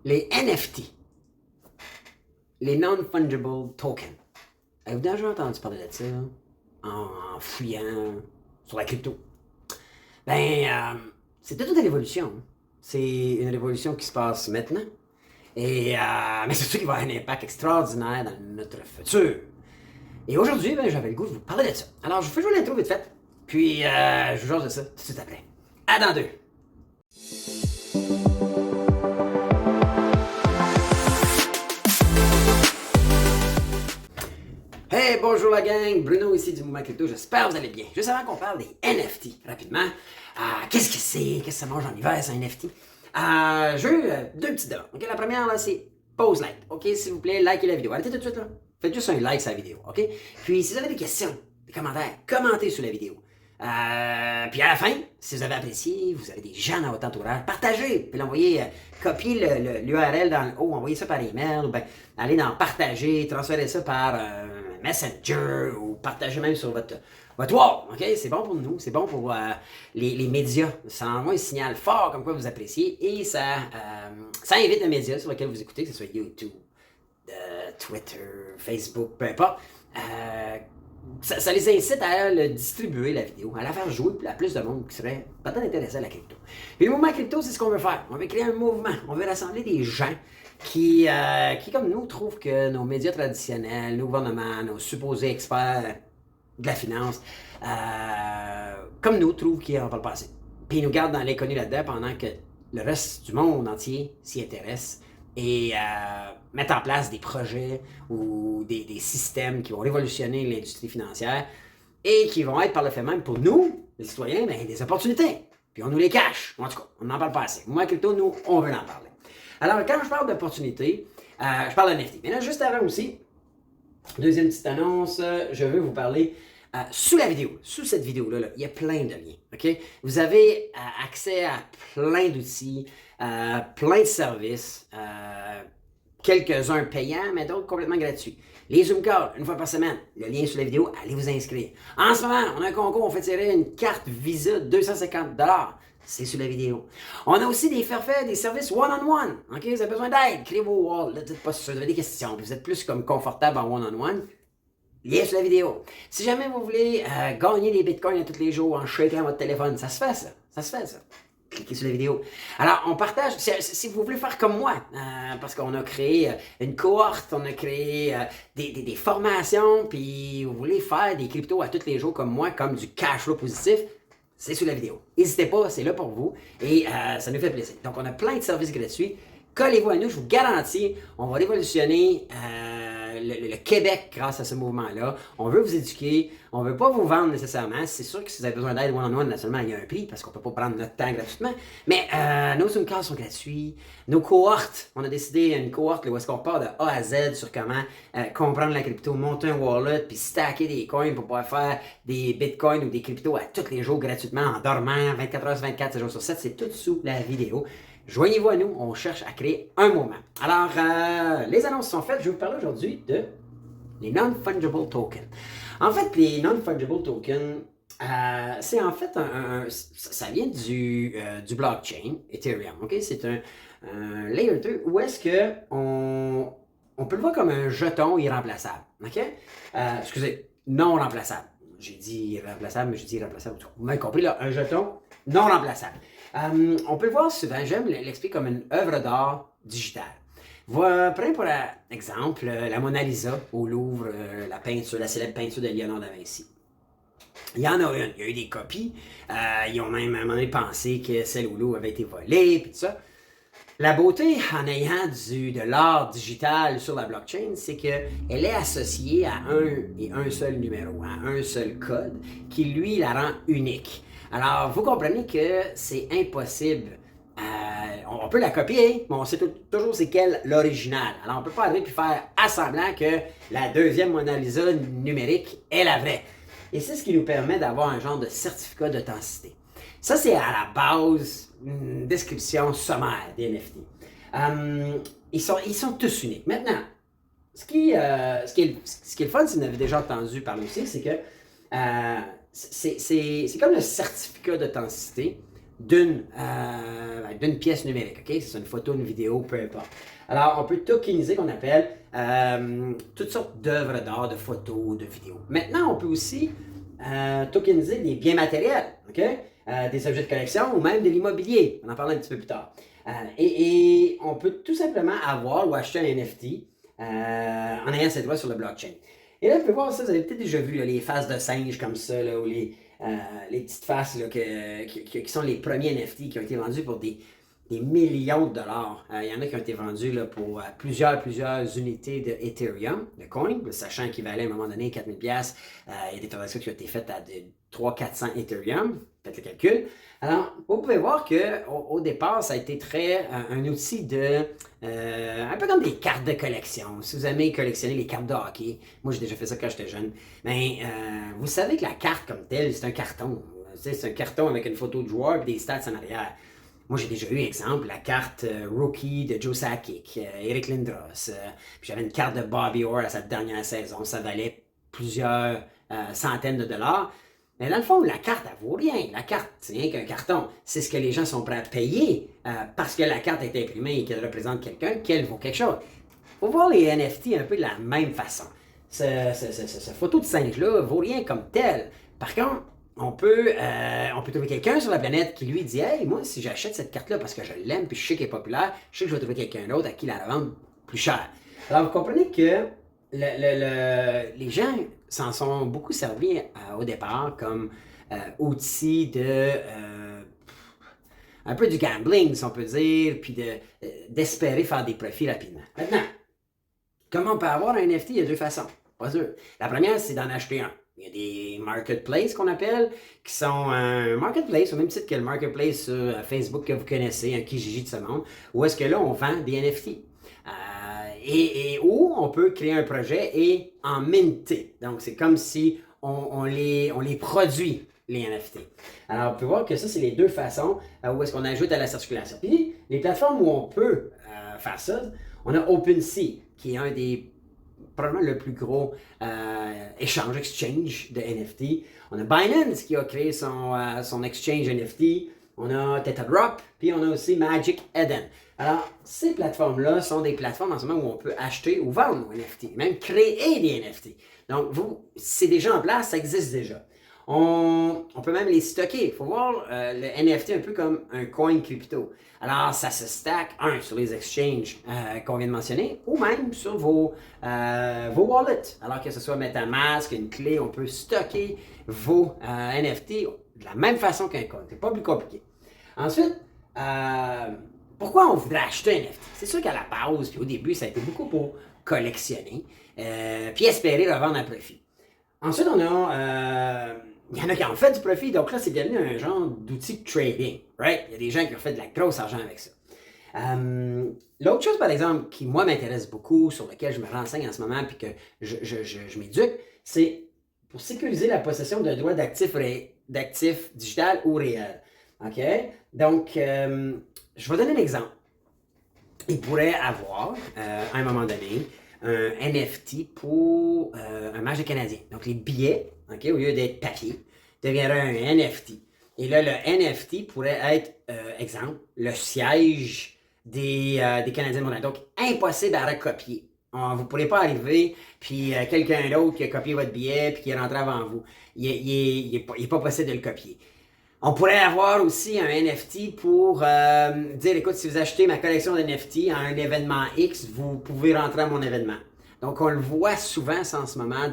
Les NFT, les Non-Fungible Tokens. Avez-vous déjà entendu parler de ça en fouillant sur la crypto? C'est toute une révolution. C'est une révolution qui se passe maintenant. Mais c'est sûr qu'il va avoir un impact extraordinaire dans notre futur. Et aujourd'hui, j'avais le goût de vous parler de ça. Alors, je vous fais jouer l'intro vite fait. Puis, je vous jase de ça tout de suite après. À dans deux! Hey, bonjour la gang! Bruno ici du Mouvement Crypto. J'espère que vous allez bien. Juste avant qu'on parle des NFT, rapidement, qu'est-ce que c'est? Qu'est-ce que ça mange en hiver, c'est un NFT? J'ai deux petites demandes. Okay? La première, là, c'est pause like. OK, s'il vous plaît, likez la vidéo. Arrêtez tout de suite, là. Faites juste un like sur la vidéo. OK? Puis, si vous avez des questions, des commentaires, commentez sur la vidéo. Puis à la fin, si vous avez apprécié, vous avez des gens dans votre entourage, partagez, puis l'envoyer, copier l'URL dans le haut, envoyez ça par email, ou bien allez dans partager, transférez ça par Messenger, ou partagez même sur votre wall, ok? C'est bon pour nous, c'est bon pour les médias, ça envoie un signal fort comme quoi vous appréciez, et ça invite les médias sur lesquels vous écoutez, que ce soit YouTube, Twitter, Facebook, peu importe, ça les incite à le distribuer, la vidéo, à la faire jouer à plus de monde qui serait peut-être intéressé à la crypto. Puis le mouvement crypto, c'est ce qu'on veut faire. On veut créer un mouvement. On veut rassembler des gens qui comme nous, trouvent que nos médias traditionnels, nos gouvernements, nos supposés experts de la finance, comme nous, trouvent qu'ils n'en parlent pas assez. Puis ils nous gardent dans l'inconnu là-dedans pendant que le reste du monde entier s'y intéresse et mettre en place des projets ou des systèmes qui vont révolutionner l'industrie financière et qui vont être par le fait même pour nous, les citoyens, des opportunités. Puis on nous les cache. En tout cas, on n'en parle pas assez. Moi, crypto, nous, on veut en parler. Alors, quand je parle d'opportunités, je parle de NFT. Mais là, juste avant aussi, deuxième petite annonce, je veux vous parler sous la vidéo, sous cette vidéo-là, il y a plein de liens. Okay? Vous avez accès à plein d'outils, plein de services, quelques-uns payants, mais d'autres complètement gratuits. Les Zoom calls, une fois par semaine, le lien sous la vidéo, allez vous inscrire. En ce moment, on a un concours, on fait tirer une carte Visa de 250 $. C'est sous la vidéo. On a aussi des forfaits, des services one-on-one. Okay? Vous avez besoin d'aide, créez vos walls, ne dites pas si vous avez des questions, vous êtes plus comme confortable en one-on-one. Lien sur la vidéo. Si jamais vous voulez gagner des bitcoins à tous les jours en shakant votre téléphone, ça se fait ça. Ça se fait ça. Cliquez sur la vidéo. Alors, on partage, si vous voulez faire comme moi, parce qu'on a créé une cohorte, on a créé des formations, puis vous voulez faire des cryptos à tous les jours comme moi, comme du cash flow positif, c'est sous la vidéo. N'hésitez pas, c'est là pour vous et ça nous fait plaisir. Donc, on a plein de services gratuits. Collez-vous à nous, je vous garantis, on va révolutionner le Québec grâce à ce mouvement-là. On veut vous éduquer, on ne veut pas vous vendre nécessairement. C'est sûr que si vous avez besoin d'aide one-on-one, naturellement, il y a un prix parce qu'on ne peut pas prendre notre temps gratuitement. Mais nos Zoom calls sont gratuits. Nos cohortes, on a décidé une cohorte où est-ce qu'on part de A à Z sur comment comprendre la crypto, monter un wallet, puis stacker des coins pour pouvoir faire des bitcoins ou des cryptos à tous les jours gratuitement en dormant 24 heures sur 24, 7 jours sur 7. C'est tout sous la vidéo. Joignez-vous à nous, on cherche à créer un mouvement. Alors, les annonces sont faites. Je vais vous parler aujourd'hui de les Non-Fungible Tokens. En fait, les Non-Fungible Tokens, c'est en fait ça vient du blockchain, Ethereum. Okay? C'est un layer 2 où est-ce qu'on peut le voir comme un jeton irremplaçable. Okay? Excusez, non remplaçable. J'ai dit irremplaçable, mais j'ai dit irremplaçable. Vous m'avez compris, là, un jeton non remplaçable. On peut le voir souvent, j'aime l'expliquer comme une œuvre d'art digitale. Prenez pour exemple la Mona Lisa au Louvre, la peinture, la célèbre peinture de Léonard de Vinci. Il y en a une, il y a eu des copies, ils ont même à un moment donné pensé que celle au Louvre avait été volée, puis tout ça. La beauté en ayant de l'art digital sur la blockchain, c'est qu'elle est associée à un seul numéro, à un seul code, qui lui la rend unique. Alors, vous comprenez que c'est impossible. On peut la copier, mais on sait toujours c'est quelle l'original. Alors, on ne peut pas arriver et faire assemblant que la deuxième Mona Lisa numérique est la vraie. Et c'est ce qui nous permet d'avoir un genre de certificat d'authenticité. Ça, c'est à la base une description sommaire des NFT. Ils sont tous uniques. Maintenant, ce qui est le fun, si vous en avez déjà entendu parler aussi, c'est que c'est comme le certificat d'authenticité d'une pièce numérique, ok? C'est une photo, une vidéo, peu importe. Alors, on peut tokeniser, qu'on appelle, toutes sortes d'œuvres d'art, de photos, de vidéos. Maintenant, on peut aussi tokeniser des biens matériels, ok? Des objets de collection ou même de l'immobilier. On en parlera un petit peu plus tard. Et on peut tout simplement avoir ou acheter un NFT en ayant ses droits sur le blockchain. Et là, vous pouvez voir ça, vous avez peut-être déjà vu là, les faces de singes comme ça, là, ou les petites faces là, qui sont les premiers NFT qui ont été vendus pour des millions de dollars. Il y en a qui ont été vendus là, pour plusieurs unités de Ethereum, de coin, sachant qu'il valait à un moment donné 4000$. Il y a des transactions qui ont été faites à 300-400 Ethereum. Faites le calcul. Alors, vous pouvez voir qu'au départ, ça a été un outil de... un peu comme des cartes de collection. Si vous aimez collectionner les cartes de hockey, moi j'ai déjà fait ça quand j'étais jeune, mais vous savez que la carte comme telle, c'est un carton. C'est un carton avec une photo de joueur et des stats en arrière. Moi, j'ai déjà eu, exemple, la carte rookie de Joe Sakic, Eric Lindros. Puis j'avais une carte de Bobby Orr à sa dernière saison. Ça valait plusieurs centaines de dollars. Mais dans le fond, la carte, elle vaut rien. La carte, c'est rien qu'un carton. C'est ce que les gens sont prêts à payer parce que la carte est imprimée et qu'elle représente quelqu'un, qu'elle vaut quelque chose. Il faut voir les NFT un peu de la même façon. Cette photo de singe-là vaut rien comme telle. Par contre, on peut trouver quelqu'un sur la planète qui lui dit « Hey, moi, si j'achète cette carte-là parce que je l'aime puis je sais qu'elle est populaire, je sais que je vais trouver quelqu'un d'autre à qui la revendre plus cher. » Alors, vous comprenez que les gens s'en sont beaucoup servis au départ comme outil de un peu du gambling, si on peut dire, puis d'espérer faire des profits rapidement. Maintenant, comment on peut avoir un NFT? Il y a deux façons. Pas sûr. La première, c'est d'en acheter un. Il y a des marketplaces qu'on appelle, qui sont un marketplace, au même titre que le marketplace sur Facebook que vous connaissez, un Kijiji de ce monde, où est-ce que là, on vend des NFT. Et où on peut créer un projet et en minter. Donc, c'est comme si on les produit, les NFT. Alors, on peut voir que ça, c'est les deux façons où est-ce qu'on ajoute à la circulation. Puis, les plateformes où on peut faire ça, on a OpenSea, qui est un des probablement le plus gros échange, exchange de NFT. On a Binance qui a créé son exchange NFT. On a Tetradrop, puis on a aussi Magic Eden. Alors, ces plateformes-là sont des plateformes en ce moment où on peut acheter ou vendre des NFT, même créer des NFT. Donc, c'est déjà en place, ça existe déjà. On peut même les stocker. Il faut voir le NFT un peu comme un coin crypto. Alors, ça se stack, sur les exchanges qu'on vient de mentionner, ou même sur vos wallets. Alors que ce soit MetaMask, une clé, on peut stocker vos NFT de la même façon qu'un coin. C'est pas plus compliqué. Ensuite, pourquoi on voudrait acheter un NFT? C'est sûr qu'à la base, puis au début, ça a été beaucoup pour collectionner, puis espérer revendre un profit. Ensuite, il y en a qui ont fait du profit, donc là, c'est devenu un genre d'outil de trading, right? Il y a des gens qui ont fait de la grosse argent avec ça. L'autre chose, par exemple, qui, moi, m'intéresse beaucoup, sur laquelle je me renseigne en ce moment, puis que je m'éduque, c'est pour sécuriser la possession de droits d'actifs digital ou réels. OK? Donc, je vais donner un exemple. Il pourrait avoir, à un moment donné, un NFT pour un match de Canadien. Donc, les billets, okay, au lieu d'être papier, deviendraient un NFT. Et là, le NFT pourrait être, exemple, le siège des Canadiens de Montréal. Donc, impossible à recopier. Vous ne pourrez pas arriver, puis quelqu'un d'autre qui a copié votre billet, puis qui est rentré avant vous. Il n'est pas possible de le copier. On pourrait avoir aussi un NFT pour dire, écoute, si vous achetez ma collection d'NFT à un événement X, vous pouvez rentrer à mon événement. Donc, on le voit souvent ça, en ce moment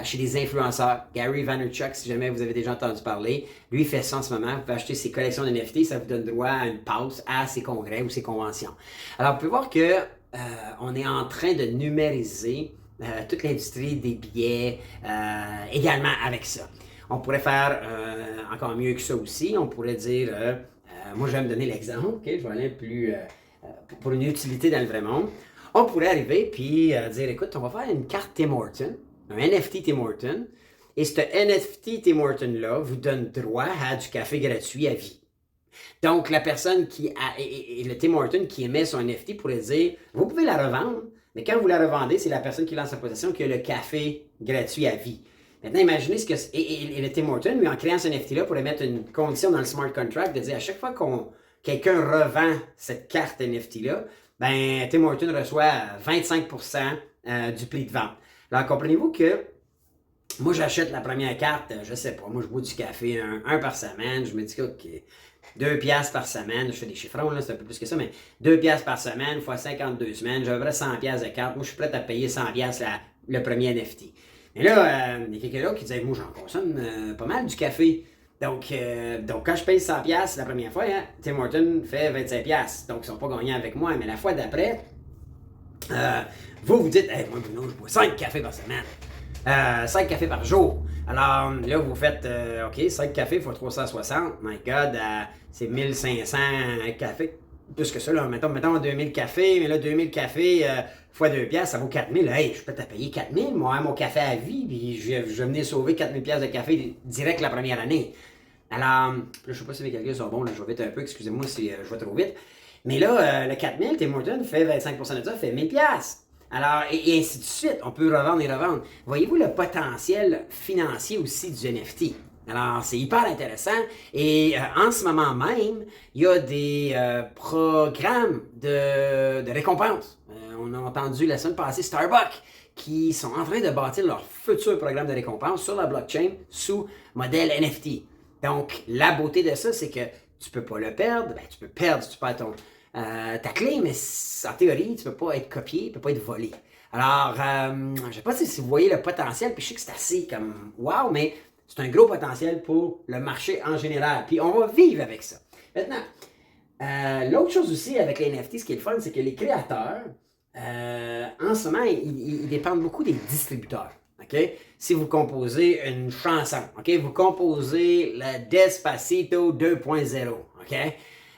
chez des influenceurs. Gary Vaynerchuk, si jamais vous avez déjà entendu parler, lui il fait ça en ce moment. Vous pouvez acheter ses collections d'NFT, ça vous donne droit à une passe à ses congrès ou ses conventions. Alors, vous pouvez voir que on est en train de numériser toute l'industrie des billets également avec ça. On pourrait faire encore mieux que ça aussi. On pourrait dire, moi je vais me donner l'exemple, okay? Je vais aller plus pour une utilité dans le vrai monde. On pourrait arriver puis dire, écoute, on va faire une carte Tim Hortons, un NFT Tim Hortons, et ce NFT Tim Hortons-là vous donne droit à du café gratuit à vie. Donc, la personne et le Tim Hortons qui émet son NFT pourrait dire, vous pouvez la revendre, mais quand vous la revendez, c'est la personne qui lance sa possession qui a le café gratuit à vie. Maintenant, imaginez ce que... Et le Tim Hortons, lui, en créant ce NFT-là, pourrait mettre une condition dans le smart contract de dire à chaque fois quelqu'un revend cette carte NFT-là, ben Tim Hortons reçoit 25% du prix de vente. Alors, comprenez-vous que moi, j'achète la première carte, je sais pas, moi, je bois du café un par semaine, je me dis que, OK, 2 piastres par semaine, je fais des chiffrons, là, c'est un peu plus que ça, mais 2 piastres par semaine, fois 52 semaines, j'ai à peu près 100 piastres de carte, moi, je suis prêt à payer 100 piastres le premier NFT. Mais là, il y a quelqu'un là qui disait, moi, j'en consomme pas mal du café. Donc, quand je paye 100 piastres la première fois, hein, Tim Hortons fait 25 piastres. Donc, ils sont pas gagnants avec moi, mais la fois d'après, vous dites, hey, moi, Bruno, je bois 5 cafés par semaine. 5 cafés par jour. Alors là, vous faites, OK, 5 cafés fois 360. My God, c'est 1500 cafés. Plus que ça, là. Mettons 2000 cafés, mais là, 2000 cafés fois 2 piastres, ça vaut 4000. Hey, je suis prêt à payer 4000, moi, mon café à vie, puis je vais venir sauver 4000 piastres de café direct la première année. Alors, là, je sais pas si mes calculs sont bons, là, je vais vite un peu, excusez-moi si je vais trop vite. Mais là, le 4000, Tim Hortons fait 25% de ça, fait 1000 piastres. Alors, et ainsi de suite, on peut revendre et revendre. Voyez-vous le potentiel financier aussi du NFT? Alors, c'est hyper intéressant. Et en ce moment même, il y a des programmes de récompense. On a entendu la semaine passée Starbucks qui sont en train de bâtir leur futur programme de récompense sur la blockchain sous modèle NFT. Donc, la beauté de ça, c'est que tu peux pas le perdre. Ben, tu peux perdre si tu perds ta clé, mais en théorie, tu ne peux pas être copié, tu ne peux pas être volé. Alors, je ne sais pas si vous voyez le potentiel, puis je sais que c'est assez comme wow, mais c'est un gros potentiel pour le marché en général. Puis on va vivre avec ça. Maintenant, l'autre chose aussi avec les NFT, ce qui est le fun, c'est que les créateurs, en ce moment, ils dépendent beaucoup des distributeurs. Okay? Si vous composez une chanson, okay? Vous composez le Despacito 2.0, OK?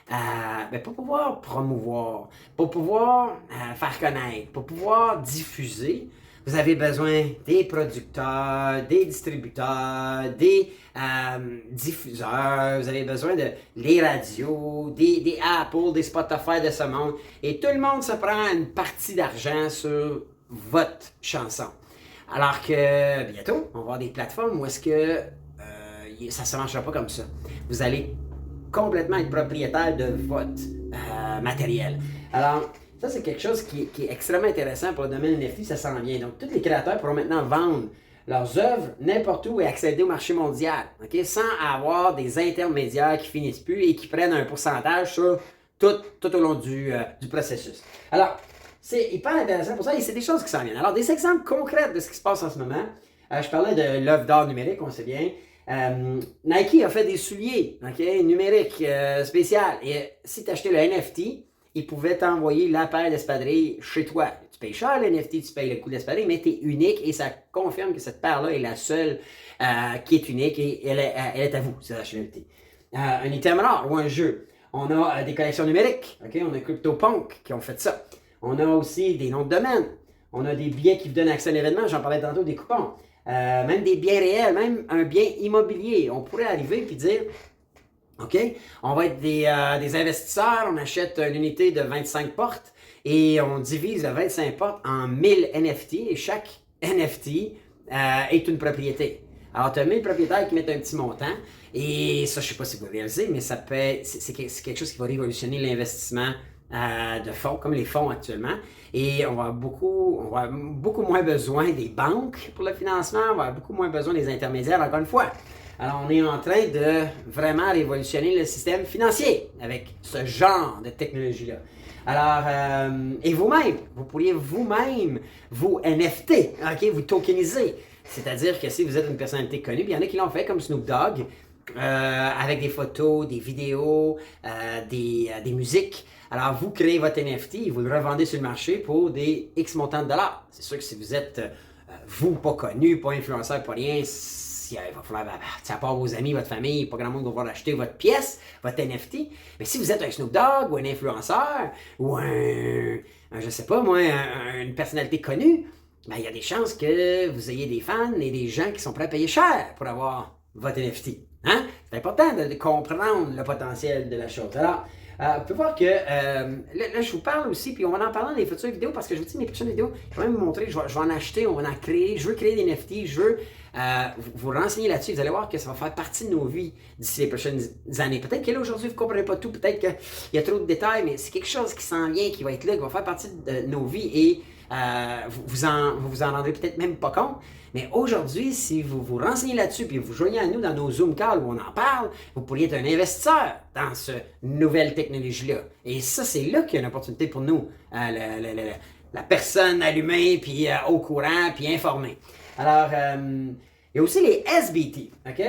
Ben, pour pouvoir promouvoir, pour pouvoir faire connaître, pour pouvoir diffuser, vous avez besoin des producteurs, des distributeurs, des diffuseurs, vous avez besoin de les radios, des Apple, des Spotify de ce monde. Et tout le monde se prend une partie d'argent sur votre chanson. Alors que bientôt, on va avoir des plateformes où est-ce que ça ne se marchera pas comme ça. Vous allez complètement être propriétaire de votre matériel. Alors, ça, c'est quelque chose qui est extrêmement intéressant pour le domaine NFT, ça s'en vient. Donc, tous les créateurs pourront maintenant vendre leurs œuvres n'importe où et accéder au marché mondial, okay? Sans avoir des intermédiaires qui finissent plus et qui prennent un pourcentage sur tout au long du processus. Alors, c'est hyper intéressant pour ça et c'est des choses qui s'en viennent. Alors, des exemples concrets de ce qui se passe en ce moment. Je parlais de l'œuvre d'art numérique, on sait bien. Nike a fait des souliers numériques spéciales. Et si tu achetais le NFT, ils pouvaient t'envoyer la paire d'espadrilles chez toi. Tu payes cher le NFT, tu payes le coût d'espadrilles, mais tu es unique et ça confirme que cette paire-là est la seule qui est unique et elle est à vous, c'est la NFT. Un item rare ou un jeu. On a des collections numériques. On a CryptoPunk qui ont fait ça. On a aussi des noms de domaine. On a des billets qui vous donnent accès à l'événement. J'en parlais tantôt des coupons. Même des biens réels, même un bien immobilier. On pourrait arriver et dire, OK, on va être des investisseurs, on achète une unité de 25 portes et on divise le 25 portes en 1000 NFT et chaque NFT est une propriété. Alors, tu as 1000 propriétaires qui mettent un petit montant et ça, je ne sais pas si vous réalisez, mais c'est quelque chose qui va révolutionner l'investissement de fonds, comme les fonds actuellement. Et on va avoir beaucoup moins besoin des banques pour le financement, on va avoir beaucoup moins besoin des intermédiaires, encore une fois. Alors, on est en train de vraiment révolutionner le système financier avec ce genre de technologie-là. Alors, et vous-même, vous pourriez vous-même vous NFT, vous tokeniser. C'est-à-dire que si vous êtes une personnalité connue, il y en a qui l'ont fait, comme Snoop Dogg, avec des photos, des vidéos, des musiques. Alors, vous créez votre NFT et vous le revendez sur le marché pour des X montants de dollars. C'est sûr que si vous êtes, vous, pas connu, pas influenceur, pas rien, il va falloir, à part vos amis, votre famille, pas grand monde va vouloir acheter votre pièce, votre NFT. Mais si vous êtes un Snoop Dogg ou un influenceur ou je sais pas moi, une personnalité connue, ben, il y a des chances que vous ayez des fans et des gens qui sont prêts à payer cher pour avoir votre NFT. Hein? C'est important de comprendre le potentiel de la chose. Alors, vous pouvez voir que là, je vous parle aussi, puis on va en parler dans les futures vidéos parce que je vous dis, mes prochaines vidéos, je vais même vous montrer, je vais en acheter, on va en créer, je veux créer des NFT, je veux vous renseignez là-dessus, vous allez voir que ça va faire partie de nos vies d'ici les prochaines années. Peut-être que là, aujourd'hui, vous ne comprenez pas tout, peut-être qu'il y a trop de détails, mais c'est quelque chose qui s'en vient, qui va être là, qui va faire partie de nos vies et vous en rendrez peut-être même pas compte. Mais aujourd'hui, si vous vous renseignez là-dessus puis vous joignez à nous dans nos Zoom calls où on en parle, vous pourriez être un investisseur dans cette nouvelle technologie-là. Et ça, c'est là qu'il y a une opportunité pour nous, la personne allumée, puis au courant, puis informée. Alors, il y a aussi les SBT, OK?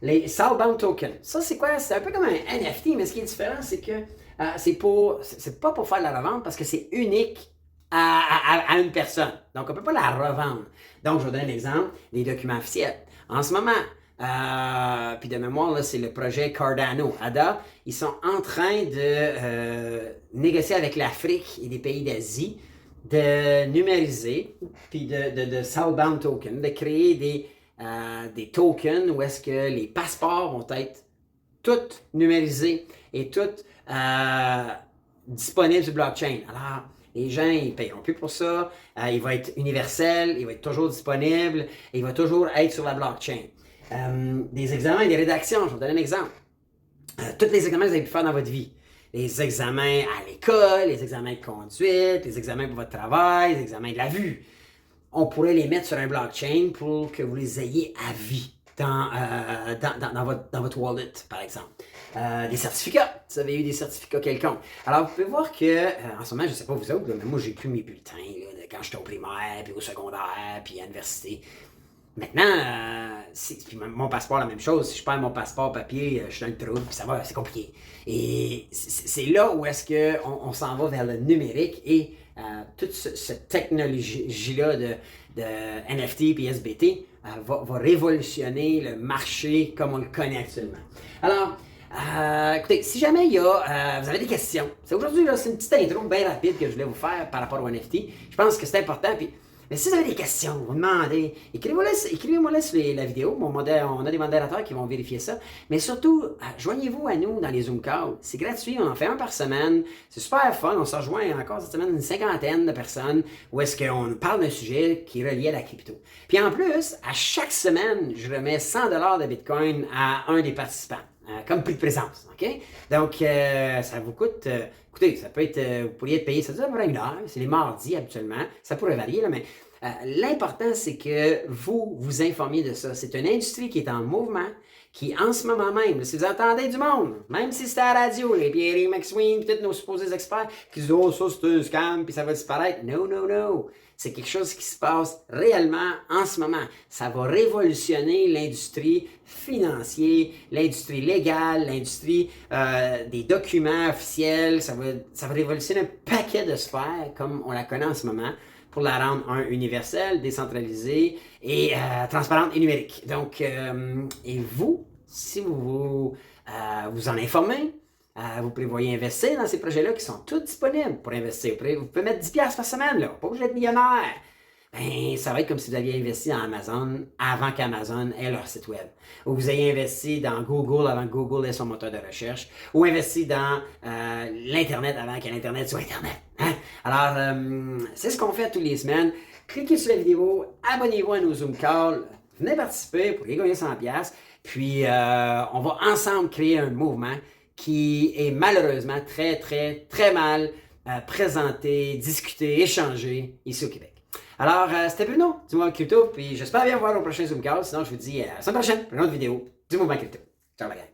Les Southbound Tokens. Ça, c'est quoi? C'est un peu comme un NFT, mais ce qui est différent, c'est que c'est pas pour faire de la revente parce que c'est unique à une personne. Donc, on ne peut pas la revendre. Donc, je vais donner l'exemple des documents officiels. En ce moment, puis de mémoire, là, c'est le projet Cardano. ADA, ils sont en train de négocier avec l'Afrique et des pays d'Asie de numériser, puis de Southbound Token, de créer des tokens où est-ce que les passeports vont être tous numérisés et tous disponibles sur blockchain. Alors, les gens, ils ne paieront plus pour ça. Il va être universel, il va être toujours disponible, et il va toujours être sur la blockchain. Des examens et des rédactions, je vais vous donner un exemple. Tous les examens que vous avez pu faire dans votre vie. Les examens à l'école, les examens de conduite, les examens pour votre travail, les examens de la vue. On pourrait les mettre sur un blockchain pour que vous les ayez à vie dans votre wallet, par exemple. Des certificats, si vous avez eu des certificats quelconques. Alors, vous pouvez voir que, en ce moment, je ne sais pas vous autres, mais moi, j'ai plus mes bulletins là, de quand j'étais au primaire, puis au secondaire, puis à l'université. Maintenant, puis mon passeport, la même chose. Si je perds mon passeport papier, je suis dans le trou, puis ça va, c'est compliqué. Et c'est là où est-ce qu'on s'en va vers le numérique et toute cette technologie-là de NFT et SBT va révolutionner le marché comme on le connaît actuellement. Alors, écoutez, si jamais vous avez des questions, aujourd'hui, c'est une petite intro bien rapide que je voulais vous faire par rapport au NFT. Je pense que c'est important. Mais si vous avez des questions, vous demandez, écrivez-moi sur la vidéo. On a des modérateurs qui vont vérifier ça. Mais surtout, joignez-vous à nous dans les Zoom calls. C'est gratuit, on en fait un par semaine. C'est super fun. On se rejoint encore cette semaine une cinquantaine de personnes où est-ce qu'on parle d'un sujet qui est relié à la crypto. Puis en plus, à chaque semaine, je remets 100$ de Bitcoin à un des participants. Comme prix de présence, OK? Donc, ça vous coûte... écoutez, ça peut être... vous pourriez être payé, ça dure à peu près 1 heure. C'est les mardis, habituellement. Ça pourrait varier, là, mais l'important, c'est que vous informiez de ça. C'est une industrie qui est en mouvement, qui, en ce moment même, si vous entendez du monde, même si c'était à la radio, les Pierre McSween, peut-être nos supposés experts, qui disent « Oh, ça, c'est un scam, puis ça va disparaître. » Non, non, non. C'est quelque chose qui se passe réellement en ce moment. Ça va révolutionner l'industrie financière, l'industrie légale, l'industrie des documents officiels. Ça va révolutionner un paquet de sphères comme on la connaît en ce moment pour la rendre universelle, décentralisée et transparente et numérique. Donc, et vous, si vous en informez, vous prévoyez investir dans ces projets-là qui sont tous disponibles pour investir. Vous pouvez mettre 10$ par semaine, là, pas obligé d'être millionnaire. Ben, ça va être comme si vous aviez investi dans Amazon avant qu'Amazon ait leur site web. Ou vous ayez investi dans Google avant que Google ait son moteur de recherche. Ou investi dans l'Internet avant que l'Internet soit Internet. Hein? Alors, c'est ce qu'on fait toutes les semaines. Cliquez sur la vidéo, abonnez-vous à nos Zoom calls, venez participer pour gagner 100$. Puis, on va ensemble créer un mouvement qui est malheureusement très, très, très mal présenté, discuté, échangé ici au Québec. Alors, c'était Bruno du Mouvement Crypto, puis j'espère bien vous voir au prochain Zoom Call. Sinon, je vous dis à la semaine prochaine pour une autre vidéo du Mouvement Crypto. Ciao la gang!